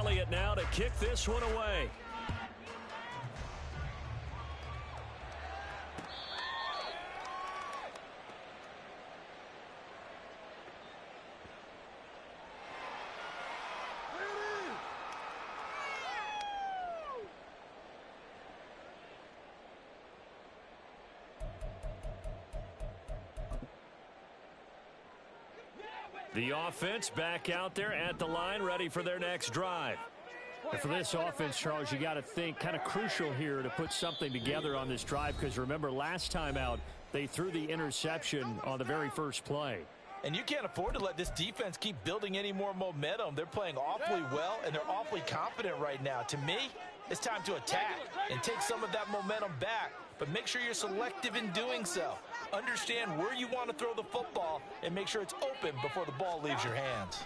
Elliott now to kick this one away. The offense back out there at the line, ready for their next drive. And for this offense, Charles, you got to think kind of crucial here to put something together on this drive, because remember last time out they threw the interception on the very first play. And you can't afford to let this defense keep building any more momentum. They're playing awfully well, and they're awfully confident right now. To me, it's time to attack and take some of that momentum back, but make sure you're selective in doing so. Understand where you want to throw the football and make sure it's open before the ball leaves your hands.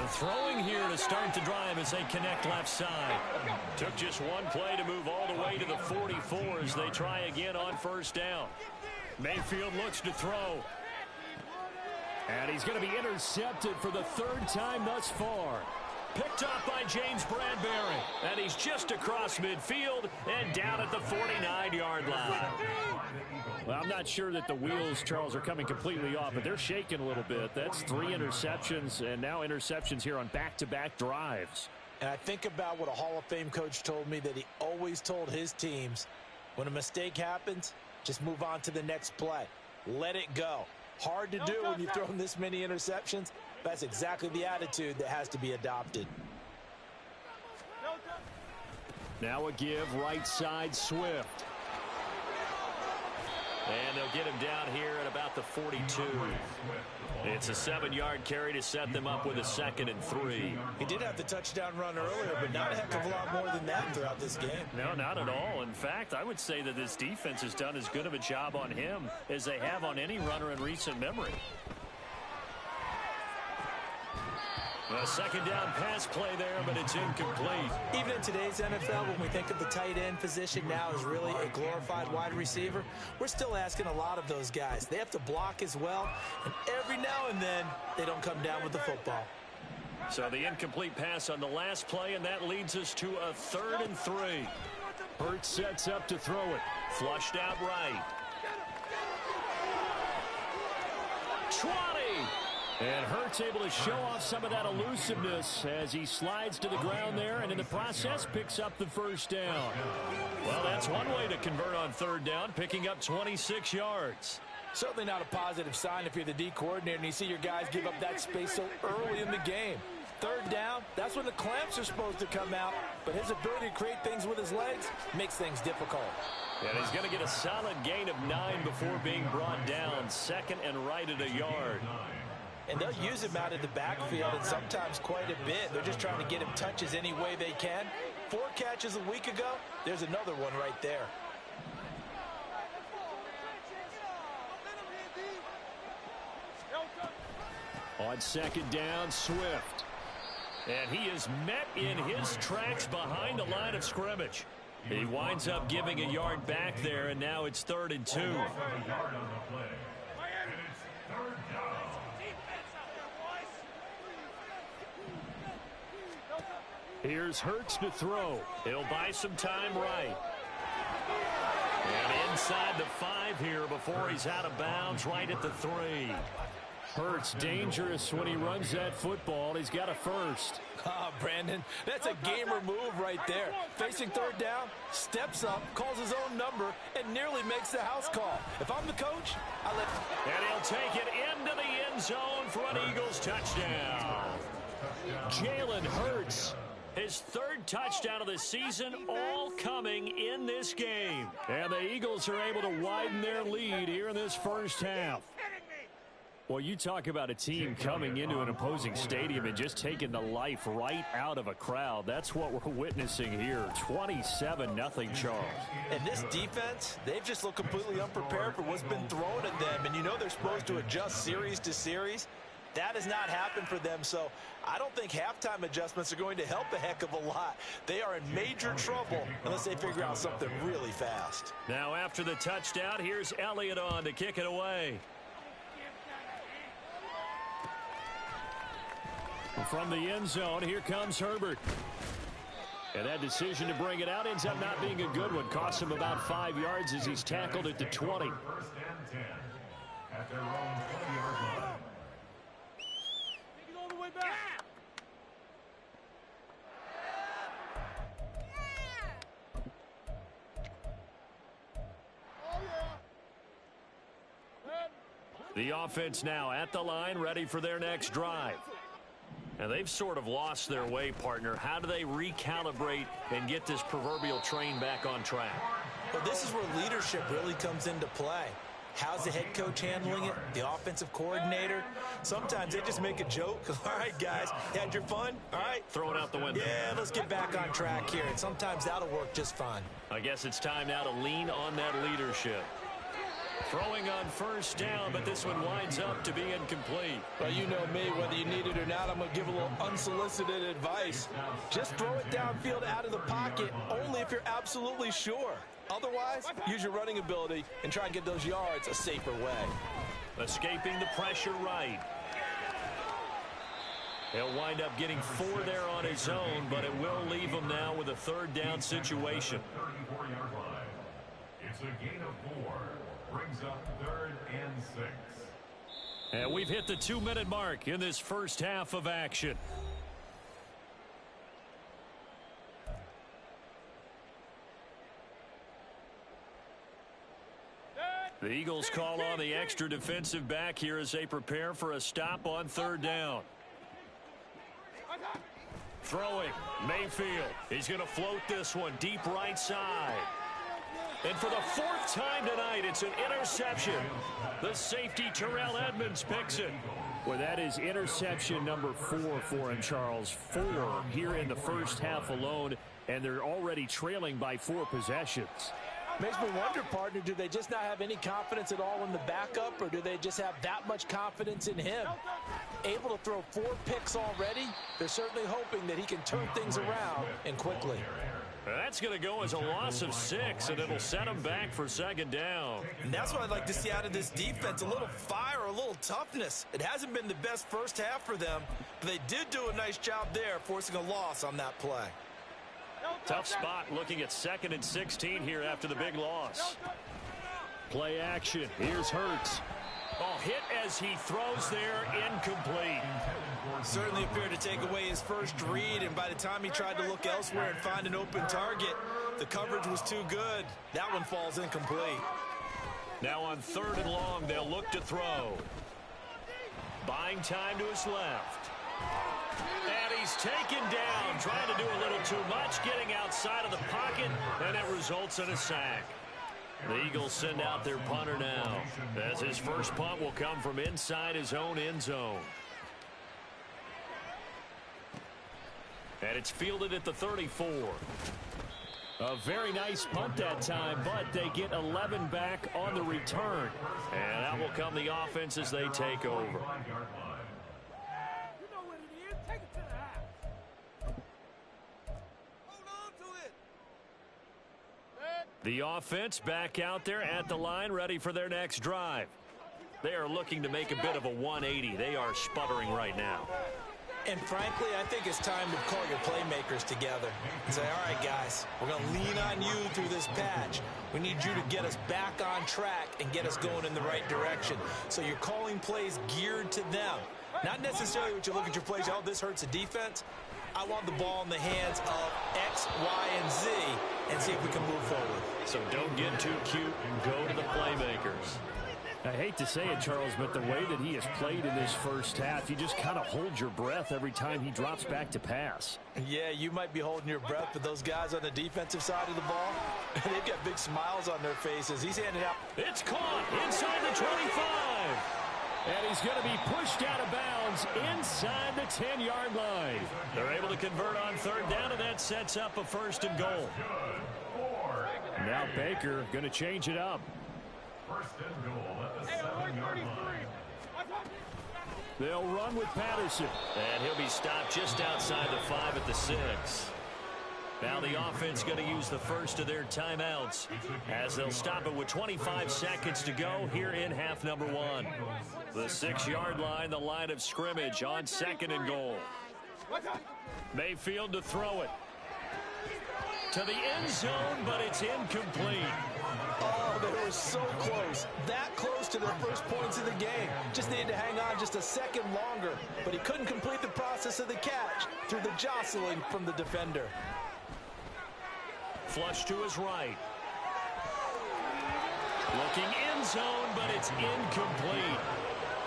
Throwing here to start the drive as they connect left side. Took just one play to move all the way to the 44 as they try again on first down. Mayfield looks to throw. And he's going to be intercepted for the third time thus far. Picked up by James Bradbury. And he's just across midfield and down at the 49-yard line. Well, I'm not sure that the wheels, Charles, are coming completely off, but they're shaking a little bit. That's 3 interceptions, and now interceptions here on back-to-back drives. And I think about what a Hall of Fame coach told me that he always told his teams, when a mistake happens, just move on to the next play. Let it go. Hard to do when you've thrown this many interceptions. That's exactly the attitude that has to be adopted. Now a give right side Swift. And they'll get him down here at about the 42. It's a 7-yard carry to set them up with a 2nd and 3. He did have the touchdown run earlier, but not a heck of a lot more than that throughout this game. No, not at all. In fact, I would say that this defense has done as good of a job on him as they have on any runner in recent memory. A 2nd down pass play there, but it's incomplete. Even in today's NFL, when we think of the tight end position now as really a glorified wide receiver, we're still asking a lot of those guys. They have to block as well, and every now and then, they don't come down with the football. So the incomplete pass on the last play, and that leads us to a 3rd and 3. Hurts sets up to throw it. Flushed out right. 20. And Hurts able to show off some of that elusiveness as he slides to the ground there, and in the process picks up the first down. Well, that's one way to convert on 3rd down, picking up 26 yards. Certainly not a positive sign if you're the D coordinator and you see your guys give up that space so early in the game. 3rd down, that's when the clamps are supposed to come out, but his ability to create things with his legs makes things difficult. And he's going to get a solid gain of 9 before being brought down. 2nd and right at a yard. And they'll use him out of the backfield, and sometimes quite a bit. They're just trying to get him touches any way they can. 4 catches a week ago, there's another one right there. On 2nd down, Swift. And he is met in his tracks behind the line of scrimmage. He winds up giving a yard back there, and now it's 3rd and 2. Here's Hurts to throw. He'll buy some time right. And inside the 5 here before he's out of bounds right at the 3. Hurts dangerous when he runs that football. He's got a first. Ah, Brandon, that's a gamer move right there. Facing 3rd down, steps up, calls his own number, and nearly makes the house call. If I'm the coach, I let... And he'll take it into the end zone for an Eagles touchdown. Jalen Hurts. His 3rd touchdown of the season, all coming in this game. And the Eagles are able to widen their lead here in this first half. Well, you talk about a team coming into an opposing stadium and just taking the life right out of a crowd. That's what we're witnessing here. 27-0, Charles. And this defense, they've just looked completely unprepared for what's been thrown at them. And you know they're supposed to adjust series to series. That has not happened for them, so I don't think halftime adjustments are going to help a heck of a lot. They are in major trouble unless they figure out something really fast. Now after the touchdown, here's Elliott on to kick it away. From the end zone, here comes Herbert. And that decision to bring it out ends up not being a good one. Costs him about 5 yards as he's tackled at the 20. First and 10 at their own 20-yard line. Take it all the way back. The offense now at the line, ready for their next drive. And they've sort of lost their way, partner. How do they recalibrate and get this proverbial train back on track? Well, this is where leadership really comes into play. How's the head coach handling it? The offensive coordinator? Sometimes they just make a joke. All right, guys, had your fun? All right. Throw it out the window. Yeah, let's get back on track here. And sometimes that'll work just fine. I guess it's time now to lean on that leadership. Throwing on first down, but this one winds up to be incomplete. Well, you know me, whether you need it or not, I'm going to give a little unsolicited advice. Just throw it downfield out of the pocket, only if you're absolutely sure. Otherwise, use your running ability and try and get those yards a safer way. Escaping the pressure right. He'll wind up getting 4 there on his own, but it will leave him now with a third down situation. 34-yard line. It's a gain of 4. Brings up 3rd and 6. And we've hit the 2-minute mark in this first half of action. The Eagles call on the extra defensive back here as they prepare for a stop on third down. Throwing, Mayfield. He's going to float this one deep right side. And for the 4th time tonight, it's an interception. The safety, Terrell Edmonds, picks it. Well, that is interception number 4 for him, Charles. 4 here in the first half alone, and they're already trailing by 4 possessions. Makes me wonder, partner, do they just not have any confidence at all in the backup, or do they just have that much confidence in him? Able to throw 4 picks already, they're certainly hoping that he can turn things around and quickly. That's going to go as a loss of 6, and it'll set them back for second down. And that's what I'd like to see out of this defense, a little fire, a little toughness. It hasn't been the best first half for them, but they did do a nice job there, forcing a loss on that play. Tough spot looking at 2nd and 16 here after the big loss. Play action. Here's Hurts. Oh, hit as he throws there, incomplete. Certainly appeared to take away his first read, and by the time he tried to look elsewhere and find an open target, the coverage was too good. That one falls incomplete. Now on 3rd and long, they'll look to throw. Buying time to his left. And he's taken down, trying to do a little too much, getting outside of the pocket, and it results in a sack. The Eagles send out their punter now, as his first punt will come from inside his own end zone. And it's fielded at the 34. A very nice punt that time, but they get 11 back on the return. And out will come the offense as they take over. You know what it is. Take it to the house. Hold on to it. The offense back out there at the line, ready for their next drive. They are looking to make a bit of a 180. They are sputtering right now. And frankly, I think it's time to call your playmakers together and say, all right, guys, we're going to lean on you through this patch. We need you to get us back on track and get us going in the right direction. So you're calling plays geared to them. Not necessarily what you look at your plays, oh, this hurts the defense. I want the ball in the hands of X, Y, and Z and see if we can move forward. So don't get too cute and go to the playmakers. I hate to say it, Charles, but the way that he has played in this first half, you just kind of hold your breath every time he drops back to pass. Yeah, you might be holding your breath, but those guys on the defensive side of the ball, they've got big smiles on their faces. He's handing out. It's caught inside the 25. And he's going to be pushed out of bounds inside the 10-yard line. They're able to convert on third down, and that sets up a 1st and goal. Now Baker going to change it up. 1st and goal at the 7-yard line. They'll run with Patterson. And he'll be stopped just outside the 5 at the 6. Now the offense going to use the first of their timeouts as they'll stop it with 25 seconds to go here in half number 1. The 6-yard line, the line of scrimmage on 2nd and goal. Mayfield to throw it. To the end zone, but it's incomplete. Oh, they were so close. That close to their first points of the game. Just needed to hang on just a second longer. But he couldn't complete the process of the catch through the jostling from the defender. Flush to his right. Looking end zone, but it's incomplete.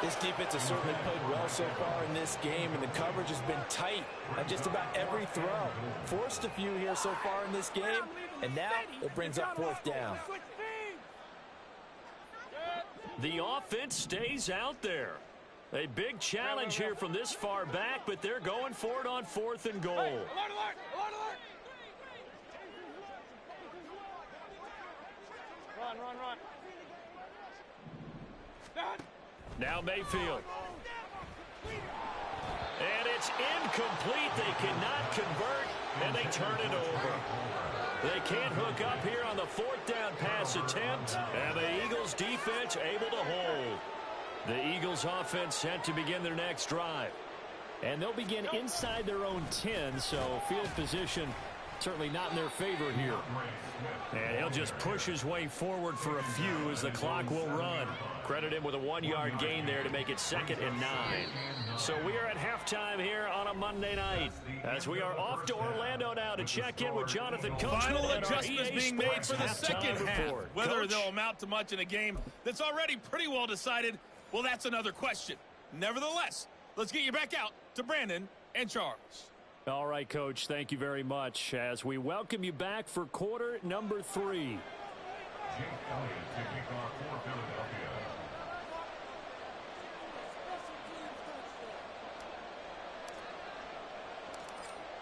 This defense has certainly played well so far in this game, and the coverage has been tight on just about every throw. Forced a few here so far in this game, and now it brings up fourth down. The offense stays out there. A big challenge here from this far back, but they're going for it on 4th and goal. Run. Now Mayfield. And it's incomplete. They cannot convert, and they turn it over. They can't hook up here on the 4th down pass attempt, and the Eagles defense able to hold. The Eagles offense set to begin their next drive. And they'll begin inside their own 10, so field position certainly not in their favor here. And he'll just push his way forward for a few as the clock will run. Credit him with a 1-yard gain there to make it 2nd and 9. So we are at halftime here on a Monday night as we are off to Orlando now to check in with Jonathan Coachman. Final and our adjustments EA being made Sports for the second halftime half. report. Whether Coach? they'll amount to much in a game that's already pretty well decided, well, that's another question. Nevertheless, let's get you back out to Brandon and Charles. All right, Coach, thank you very much as we welcome you back for quarter number 3. Jake Elliott to kick off for Philadelphia.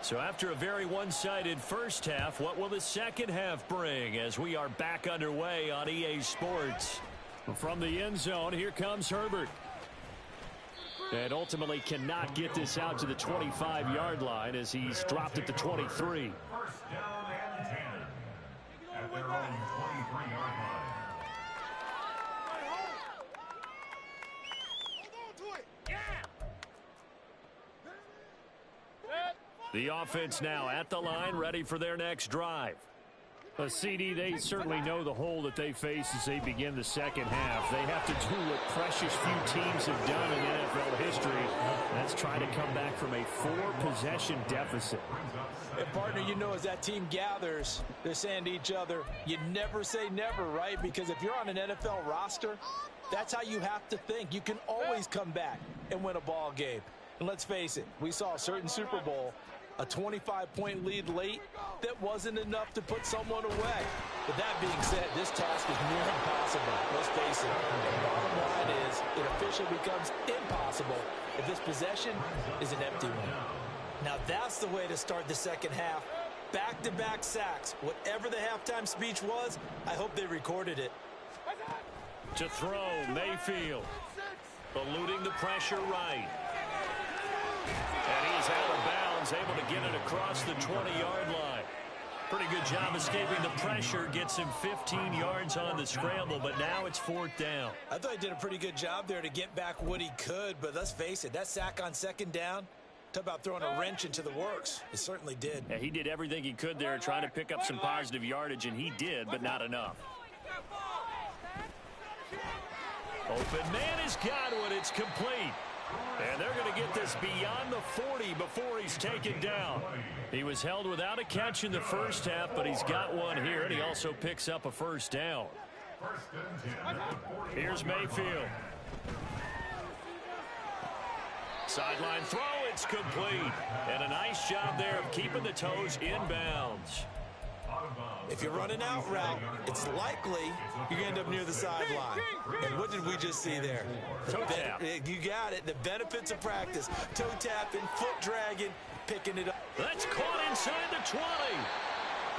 So after a very one-sided first half, what will the second half bring as we are back underway on EA Sports? From the end zone, here comes Herbert. And ultimately cannot get this out to the 25-yard line as he's dropped at the 23. First down and 10 at their own 23-yard line. The offense now at the line, ready for their next drive. A CD, they certainly know the hole that they face as they begin the second half. They have to do what precious few teams have done in NFL history. That's try to come back from a 4-possession deficit. And partner, you know, as that team gathers, they're saying to each other, you never say never, right? Because if you're on an NFL roster, that's how you have to think. You can always come back and win a ball game. And let's face it, we saw a certain Super Bowl, a 25-point lead late that wasn't enough to put someone away. But that being said, this task is near impossible. Let's face it. The bottom line is it officially becomes impossible if this possession is an empty one. Now that's the way to start the second half. Back-to-back sacks. Whatever the halftime speech was, I hope they recorded it. To throw, Mayfield. Eluding the pressure right. And he's out of bounds, able to get it across the 20-yard line. Pretty good job escaping the pressure, gets him 15 yards on the scramble, but now it's 4th down. I thought he did a pretty good job there to get back what he could, but let's face it, that sack on 2nd down, talk about throwing a wrench into the works. It certainly did. Yeah, he did everything he could there trying to pick up some positive yardage, and he did, but not enough. Open man is Godwin. It's complete. And they're going to get this beyond the 40 before he's taken down. He was held without a catch in the first half, but he's got one here, and he also picks up a first down. Here's Mayfield. Sideline throw, it's complete. And a nice job there of keeping the toes inbounds. If you're running out route, it's likely you're going to end up near the sideline. And what did we just see there? Toe tap. You got it. The benefits of practice. Toe tapping, foot dragging, picking it up. That's caught inside the 20.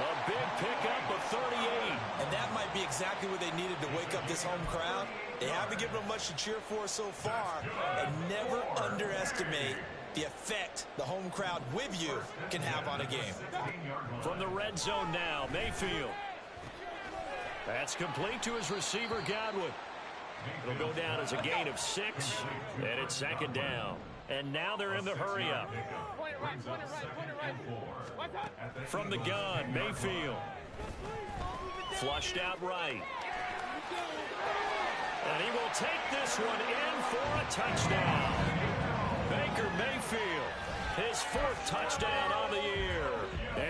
A big pickup of 38. And that might be exactly what they needed to wake up this home crowd. They haven't given them much to cheer for so far. And never underestimate the effect the home crowd with you can have on a game. From the red zone now, Mayfield. That's complete to his receiver, Godwin. It'll go down as a gain of 6, and it's second down. And now they're in the hurry-up. From the gun, Mayfield. Flushed out right. And he will take this one in for a touchdown. Baker Mayfield, his 4th touchdown on the year.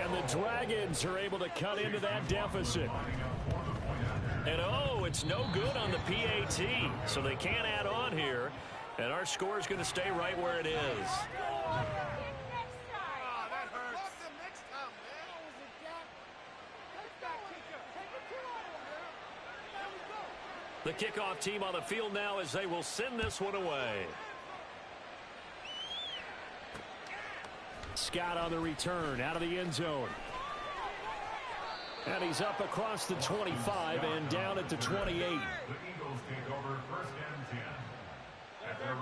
And the Dragons are able to cut into that deficit. And it's no good on the PAT, so they can't add on here. And our score is going to stay right where it is. The kickoff team on the field now as they will send this one away. Scott on the return out of the end zone. And he's up across the 25 and down at the 28. The Eagles take over 1st and 10.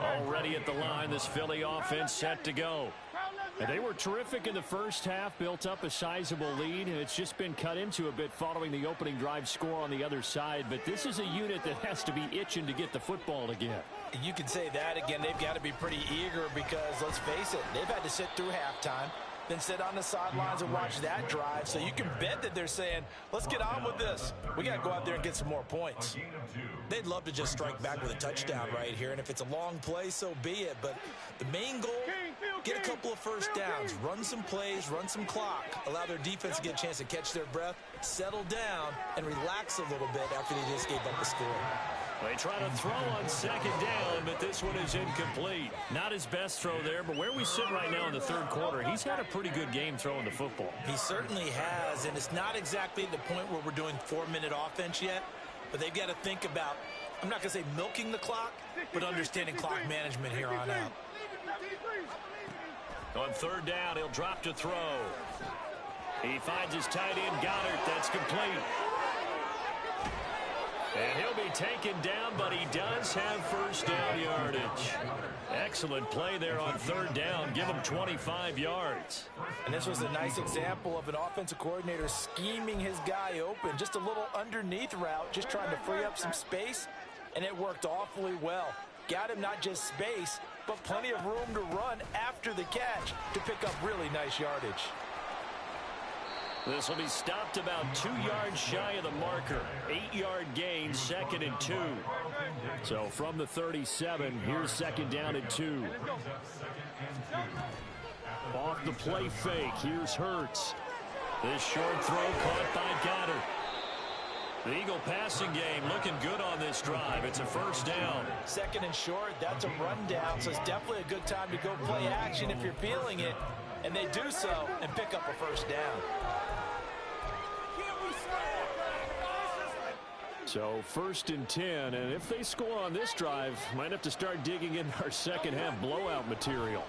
Already at the line, this Philly offense set to go. And they were terrific in the first half, built up a sizable lead, and it's just been cut into a bit following the opening drive score on the other side. But this is a unit that has to be itching to get the football again. You can say that again. They've got to be pretty eager because, let's face it, they've had to sit through halftime, then sit on the sidelines and watch that drive. So you can bet that they're saying, let's get on with this. We got to go out there and get some more points. They'd love to just strike back with a touchdown right here, and if it's a long play, so be it. But the main goal, get a couple of first downs, run some plays, run some clock, allow their defense to get a chance to catch their breath, settle down, and relax a little bit after they just gave up the score. They try to throw on second down, but this one is incomplete. Not his best throw there, but where we sit right now in the third quarter, he's had a pretty good game throwing the football. He certainly has, and it's not exactly the point where we're doing 4-minute offense yet, but they've got to think about, I'm not going to say milking the clock, but understanding clock management here on out. On third down, he'll drop to throw. He finds his tight end, Goddard. That's complete. And he'll be taken down, but he does have first down yardage. Excellent play there on third down. Give him 25 yards. And this was a nice example of an offensive coordinator scheming his guy open. Just a little underneath route, just trying to free up some space, and it worked awfully well. Got him not just space, but plenty of room to run after the catch to pick up really nice yardage. This will be stopped about 2 yards shy of the marker. 8-yard gain, 2nd and 2. So from the 37, here's 2nd down and 2. Off the play fake, here's Hurts. This short throw caught by Goddard. The Eagle passing game looking good on this drive. It's a first down. 2nd and short, that's a rundown, so it's definitely a good time to go play action if you're feeling it. And they do so and pick up a first down. So 1st and 10, and if they score on this drive, might have to start digging in our second half blowout material.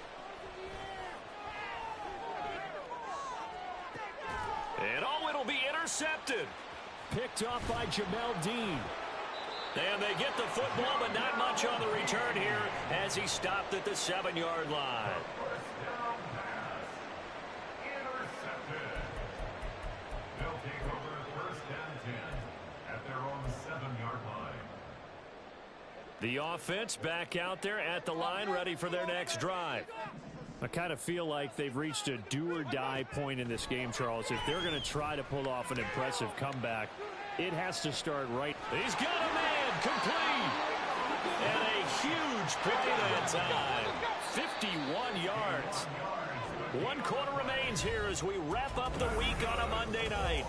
And it'll be intercepted. Picked off by Jamel Dean. And they get the football, but not much on the return here as he stopped at the 7-yard line. The offense back out there at the line, ready for their next drive. I kind of feel like they've reached a do-or-die point in this game, Charles. If they're going to try to pull off an impressive comeback, it has to start right. He's got a man, complete. And a huge play that time. 51 yards. 1 quarter remains here as we wrap up the week on a Monday night.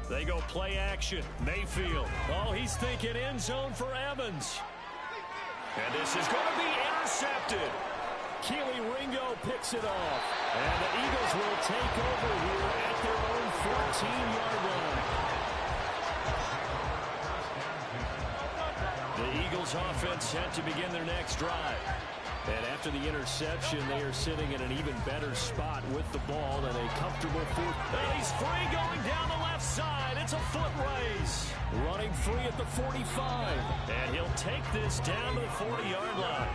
They go play action. Mayfield. Oh, he's thinking end zone for Evans. And this is going to be intercepted. Keely Ringo picks it off. And the Eagles will take over here at their own 14-yard line. The Eagles offense set to begin their next drive. And after the interception, they are sitting in an even better spot with the ball and a comfortable fourth. And he's free going down the left side. It's a foot race. Running free at the 45. And he'll take this down to the 40-yard line.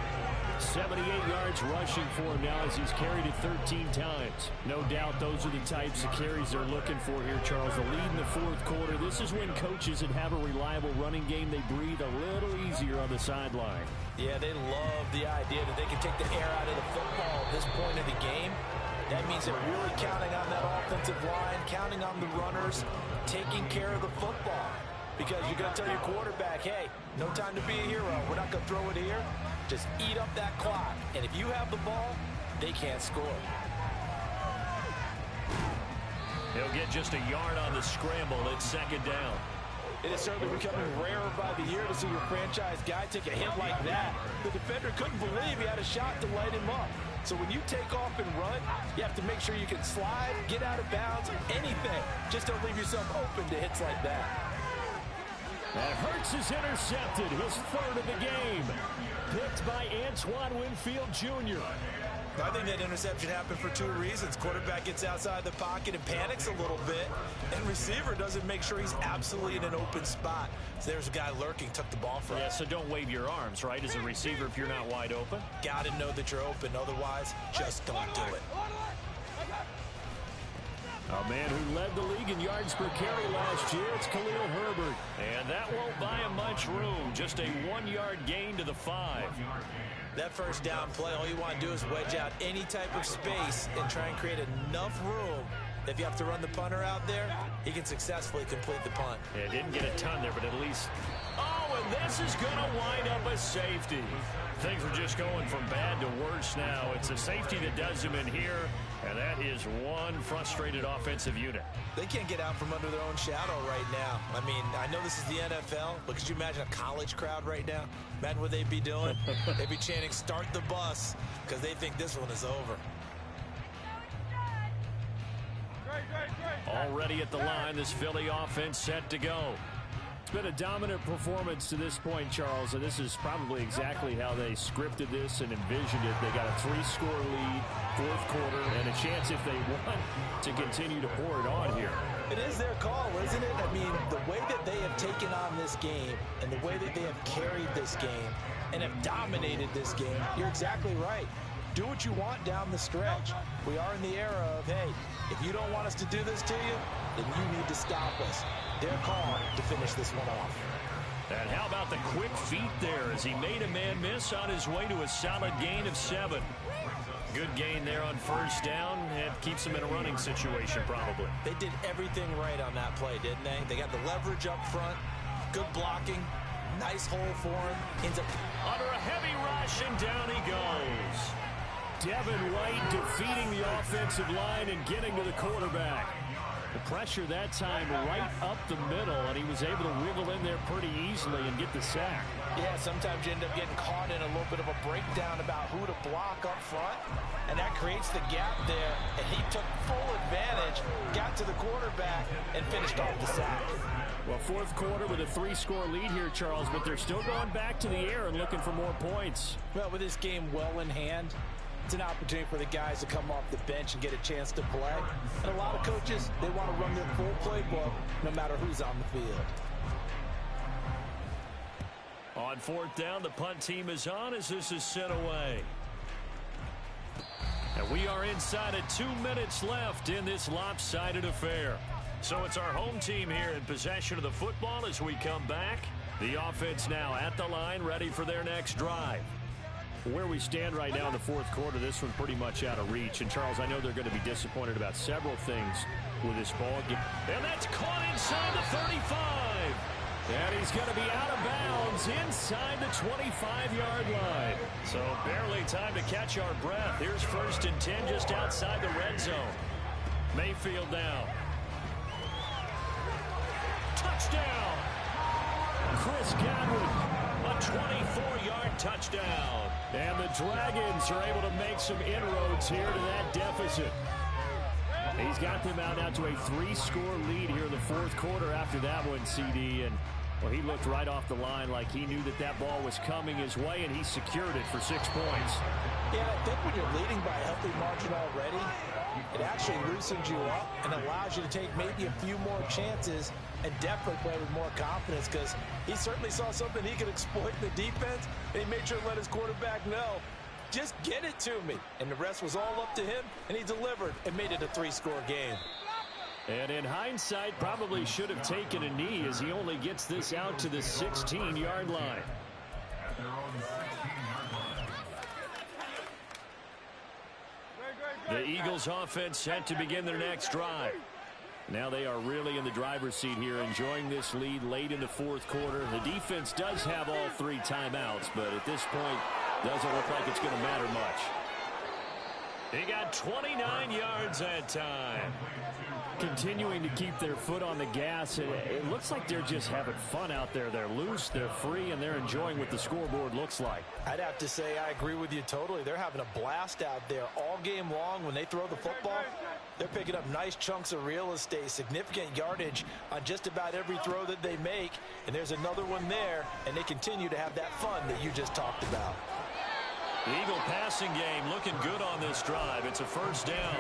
78 yards rushing for him now as he's carried it 13 times. No doubt those are the types of carries they're looking for here, Charles. The lead in the fourth quarter. This is when coaches that have a reliable running game, they breathe a little easier on the sideline. Yeah, they love the idea that they can take the air out of the football at this point of the game. That means they're really counting on that offensive line, counting on the runners, taking care of the football. Because you're going to tell your quarterback, hey, no time to be a hero. We're not going to throw it here. Just eat up that clock. And if you have the ball, they can't score. He'll get just a yard on the scramble. It's second down. It is certainly becoming rarer by the year to see your franchise guy take a hit like that. The defender couldn't believe he had a shot to light him up. So when you take off and run, you have to make sure you can slide, get out of bounds, anything. Just don't leave yourself open to hits like that. And Hurts is intercepted, his third of the game. Picked by Antoine Winfield Jr. I think that interception happened for two reasons. Quarterback gets outside the pocket and panics a little bit, and receiver doesn't make sure he's absolutely in an open spot. So there's a guy lurking, took the ball from him. Yeah, so don't wave your arms, right, as a receiver if you're not wide open. Got to know that you're open. Otherwise, just don't do it. A man who led the league in yards per carry last year, it's Khalil Herbert. And that won't buy him much room. Just a 1-yard gain to the 5. That first down play, all you want to do is wedge out any type of space and try and create enough room. If you have to run the punter out there, he can successfully complete the punt. Yeah, didn't get a ton there, but at least... Oh, and this is going to wind up a safety. Things are just going from bad to worse now. It's a safety that does him in here, and that is one frustrated offensive unit. They can't get out from under their own shadow right now. I mean, I know this is the NFL, but could you imagine a college crowd right now? Imagine what they'd be doing. They'd be chanting, "Start the bus," because they think this one is over. Already at the line, this Philly offense set to go. It's been a dominant performance to this point, Charles, and this is probably exactly how they scripted this and envisioned it. They got a 3-score lead, fourth quarter, and a chance if they want to continue to pour it on here. It is their call, isn't it? I mean, the way that they have taken on this game and the way that they have carried this game and have dominated this game, you're exactly right. Do what you want down the stretch. We are in the era of, hey, if you don't want us to do this to you, then you need to stop us. Their call to finish this one off. And how about the quick feet there as he made a man miss on his way to a solid gain of 7. Good gain there on first down. It keeps him in a running situation probably. They did everything right on that play, didn't they? They got the leverage up front, good blocking, nice hole for him. Ends up under a heavy rush, and down he goes. Devin White defeating the offensive line and getting to the quarterback. The pressure that time right up the middle, and he was able to wiggle in there pretty easily and get the sack. Yeah, sometimes you end up getting caught in a little bit of a breakdown about who to block up front, and that creates the gap there, and he took full advantage, got to the quarterback, and finished off the sack. Well, fourth quarter with a 3-score lead here, Charles, but they're still going back to the air and looking for more points. Well, with this game well in hand, it's an opportunity for the guys to come off the bench and get a chance to play. And a lot of coaches, they want to run their full playbook no matter who's on the field. On fourth down, the punt team is on as this is sent away. And we are inside of 2 minutes left in this lopsided affair. So it's our home team here in possession of the football as we come back. The offense now at the line, ready for their next drive. Where we stand right now in the fourth quarter, this one pretty much out of reach. And, Charles, I know they're going to be disappointed about several things with this ball game. And that's caught inside the 35. And he's going to be out of bounds inside the 25-yard line. So barely time to catch our breath. Here's 1st and 10 just outside the red zone. Mayfield down. Touchdown. Chris Godwin, a 24-yard touchdown. And the Dragons are able to make some inroads here to that deficit. He's got them out now to a 3-score lead here in the fourth quarter after that one, CD. And Well, he looked right off the line like he knew that that ball was coming his way, and he secured it for 6 points. Yeah, I think when you're leading by a healthy margin already, it actually loosens you up and allows you to take maybe a few more chances and definitely play with more confidence, because he certainly saw something he could exploit in the defense, and he made sure to let his quarterback know, just get it to me. And the rest was all up to him, and he delivered and made it a 3-score game. And in hindsight, probably should have taken a knee as he only gets this out to the 16-yard line. At their own 16-yard line. The Eagles offense set to begin their next drive. Now they are really in the driver's seat here, enjoying this lead late in the fourth quarter. The defense does have all 3 timeouts, but at this point, doesn't look like it's going to matter much. He got 29 yards that time. Continuing to keep their foot on the gas. It looks like they're just having fun out there. They're loose, they're free, and they're enjoying what the scoreboard looks like. I'd have to say I agree with you totally. They're having a blast out there all game long. When they throw the football, they're picking up nice chunks of real estate, significant yardage on just about every throw that they make. And there's another one there, and they continue to have that fun that you just talked about. The Eagle passing game looking good on this drive. It's a first down.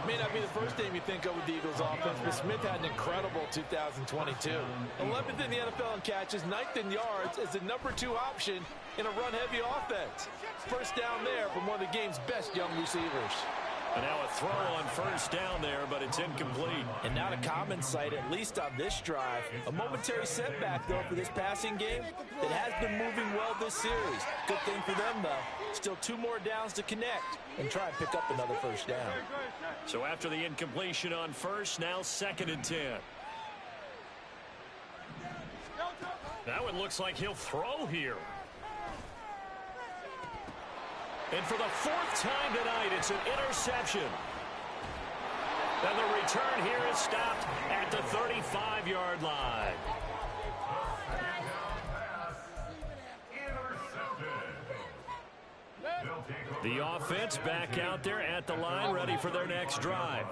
May not be the first name you think of with the Eagles offense, but Smith had an incredible 2022. 11th in the NFL in catches, 9th in yards, as the number 2 option in a run-heavy offense. First down there from one of the game's best young receivers. And now a throw on first down there, but it's incomplete. And not a common sight, at least on this drive. A momentary setback, though, for this passing game that has been moving well this series. Good thing for them, though. Still 2 more downs to connect and try and pick up another first down. So after the incompletion on first, now 2nd and 10. That one looks like he'll throw here. And for the 4th time tonight, it's an interception. And the return here is stopped at the 35-yard line. The offense back out there at the line, ready for their next drive.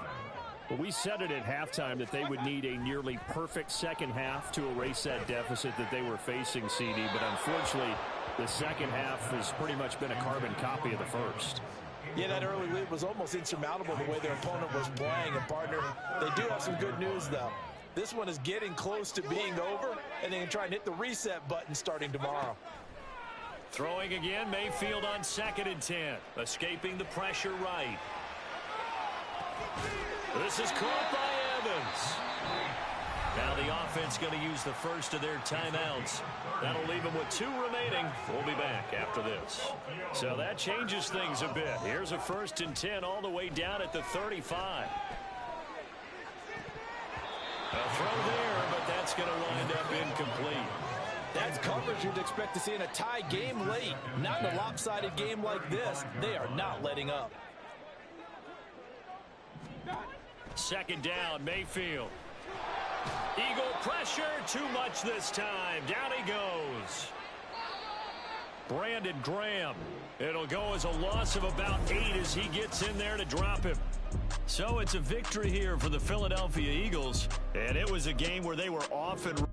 Well, we said it at halftime that they would need a nearly perfect second half to erase that deficit that they were facing, CD. But unfortunately, the second half has pretty much been a carbon copy of the first. Yeah, that early lead was almost insurmountable the way their opponent was playing. And, partner, they do have some good news, though. This one is getting close to being over, and they can try and hit the reset button starting tomorrow. Throwing again, Mayfield on 2nd and 10. Escaping the pressure right. This is caught by Evans. Now the offense going to use the first of their timeouts. That'll leave them with 2 remaining. We'll be back after this. So that changes things a bit. Here's a 1st and 10 all the way down at the 35. A throw there, but that's going to wind up incomplete. That's coverage you'd expect to see in a tie game late. Not in a lopsided game like this. They are not letting up. 2nd down, Mayfield. Eagle pressure, too much this time. Down he goes. Brandon Graham. It'll go as a loss of about 8 as he gets in there to drop him. So it's a victory here for the Philadelphia Eagles, and it was a game where they were off and